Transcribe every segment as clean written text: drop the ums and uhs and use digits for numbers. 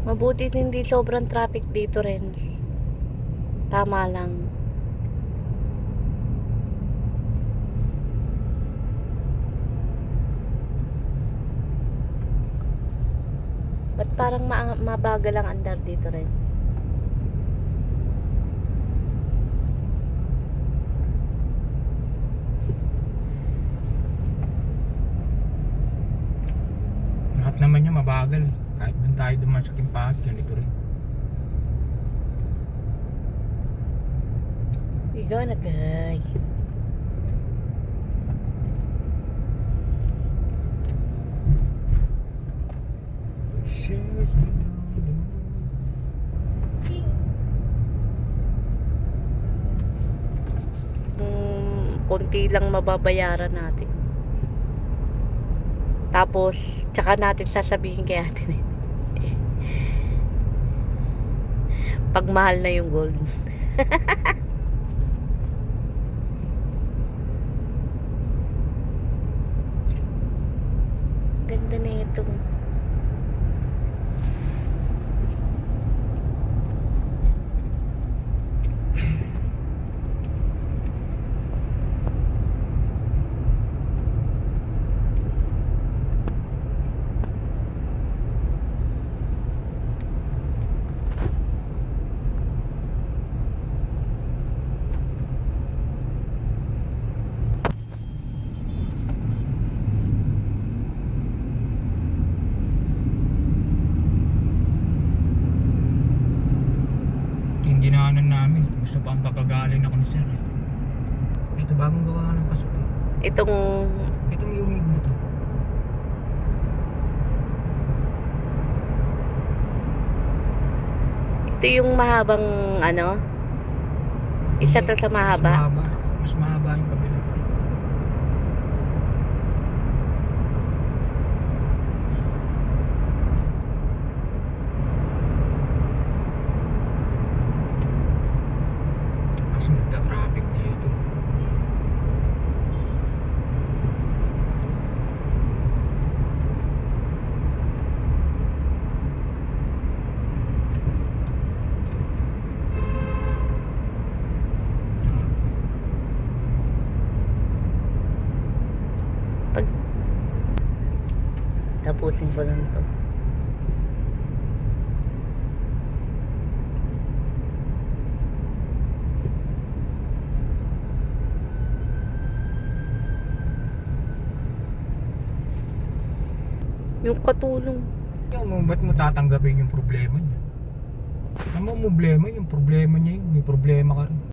Mabuti hindi sobrang traffic dito rin. Tama lang. Ba't parang mabagal ang andar dito rin? Lahat naman niya mabagal. Kahit man tayo duman sa Kimpahat, ganito rin. Ikaw na kay. Konti lang mababayaran natin. Tapos, tsaka natin sasabihin kay ate na pag mahal na yung gold. Ganda na ito. Yung ginaanan namin, gusto pa ang papagaling ako ni sir. Ito bagong gawa ng kasuti. Itong Itong iumig na to. ito yung mahabang ano? Isa to sa mahaba. Mas mahaba yung kabila. Kasi nagta-traffic dito. Tapusin ko lang to. Yung katulong. Ba't mo tatanggapin yung problema niya? Ano mo problema? Yung problema niya yun. May problema ka rin.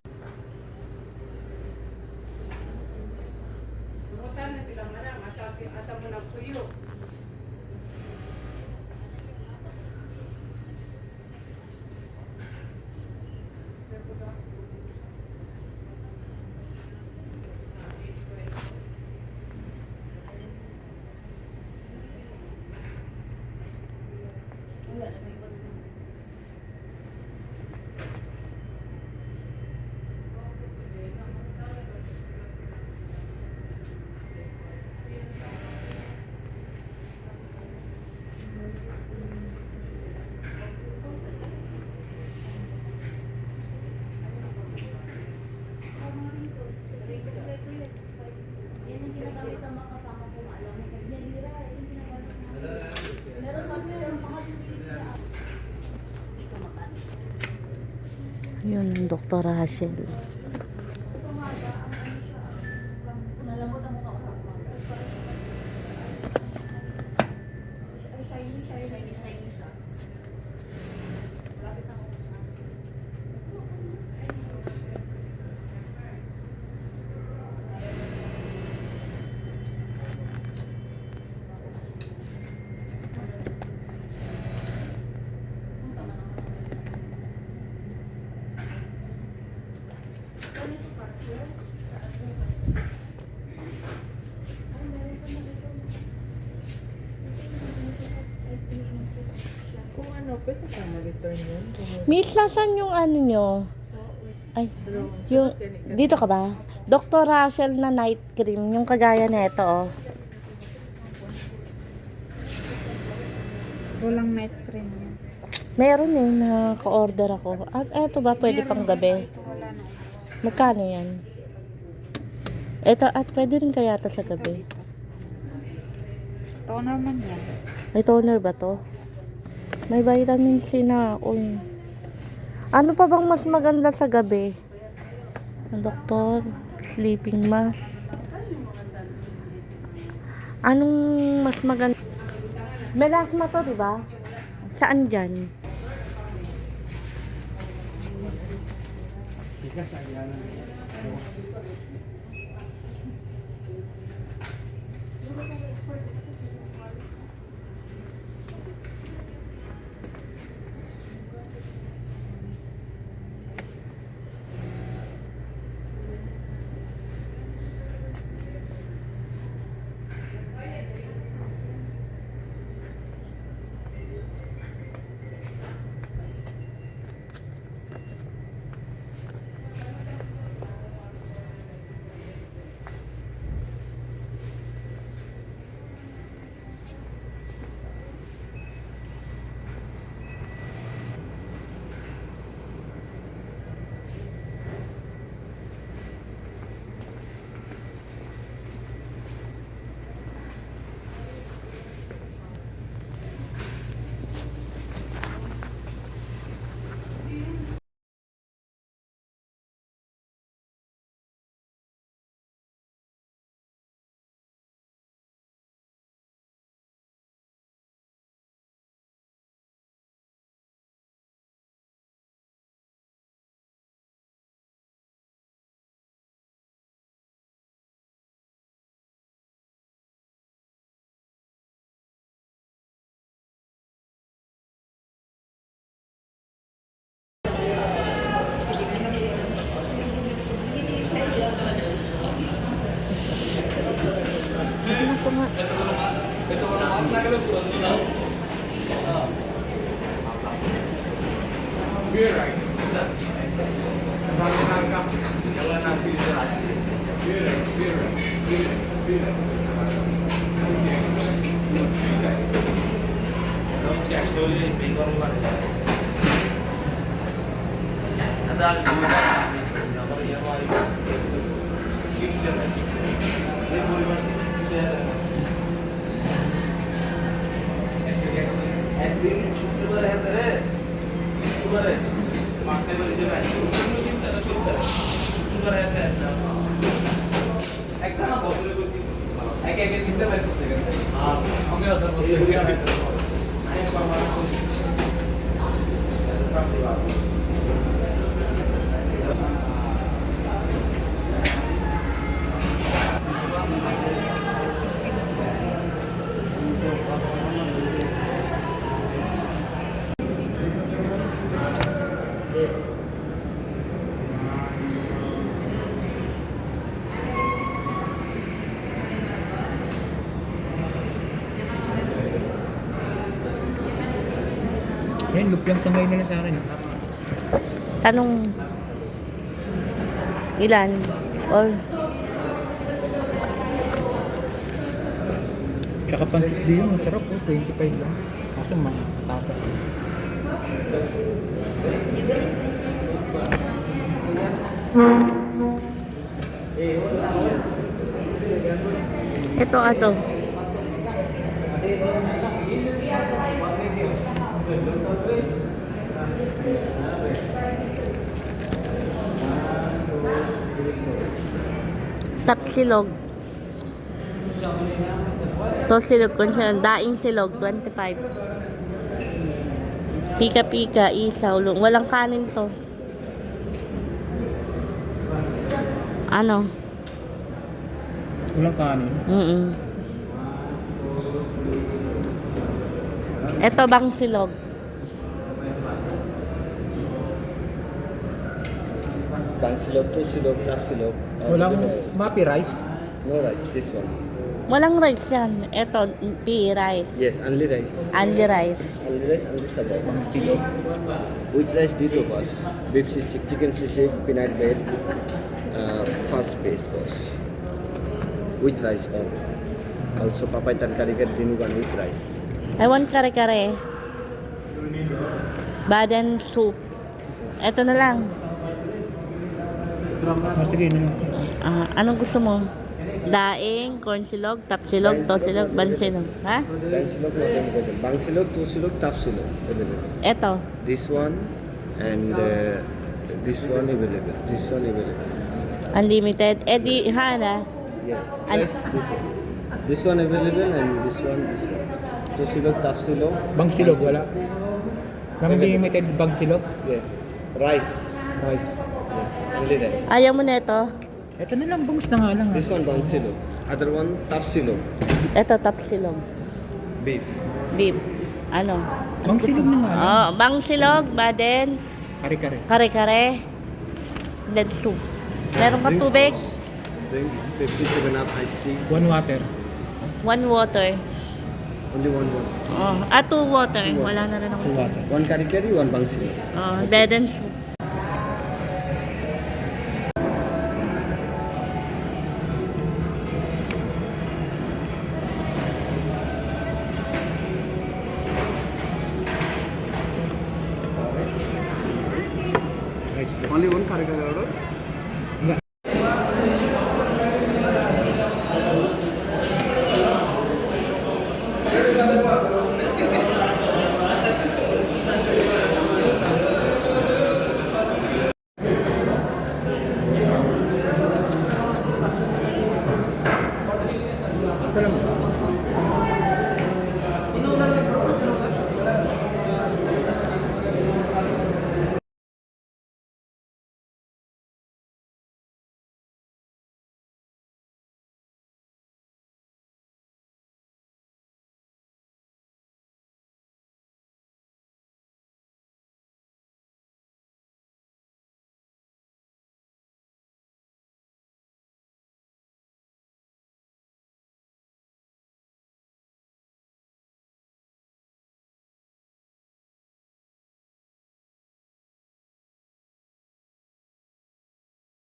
Yun, Dr. Rachel. Kung ano, pwede ka mag-return yun. Miss, nasan yung ano nyo? Ay, yung, dito ka ba? Dr. Rachel na night cream, yung kagaya nito, oh. Walang night cream yan. Meron eh, naka-order ako. At eto ba, pwede pang gabi? Ito wala na. Magkano yan? Eto, at pwede rin kaya to sa Ito gabi? dito. Toner man yan. May toner ba to? May vitamin C na ako eh. Ano pa bang mas maganda sa gabi? Ang doktor, sleeping mask. Anong mas maganda? Melasma to, di ba? Saan dyan? Ano po nga? Yan, lupyang sangay nila sa akin. Tanong, ilan? Or, Tsaka pansit din, masarap po, 25 lang. Kaso matasa. ito ato. Tapsilog. To silog ko siya. Daing silog, 25. Pika-pika, isaw. Walang kanin to. Ano? Walang kanin. Ito bang silog? Bang silog, two silog, half silog. Walang mapi rice. No rice, this one. Walang rice yan. Ito, pea rice. Yes, only rice. Only rice. Only rice, only sabay. Silo. With rice dito, boss. Beef sisig, chicken sisig, peanut bread. Fast pace, boss. With rice all. Also, papay tarkari dinugan with rice. I want kare-kare. Baden soup. Ito na lang. Sige, ano? Anong gusto mo? Daing, corn silog, tapsilog, tosilog, bansilog. Ha? Bang silog not available. Bang silog, two silog, tough silog available. Ito. This one and this one available. This one available. Unlimited. Eh di, hana. Yes. Ano? Rice dito. This one available and this one, this one. Two silog, tough silog. Bang silog, wala. Limited bang silog? Yes. Rice. Rice. Yes. Only rice. Ayaw mo na ito? Ito na lang, bangus na nga lang. This one bang silog. Other one tough silog. Ito, tapsilog. Beef. Beef. Ano? Bang silog na nga lang. Oh, bang silog, baden, Kare-kare. kare-kare, then soup. Meron ka tubig? Drink Pepsi, 7-Up, iced tea. One water. One water. Only one. Oh, two water. Wala na rin ako. Two water. One kari-kari, one bang silog. Oh, then soup. Rice. Only one kari-kari order?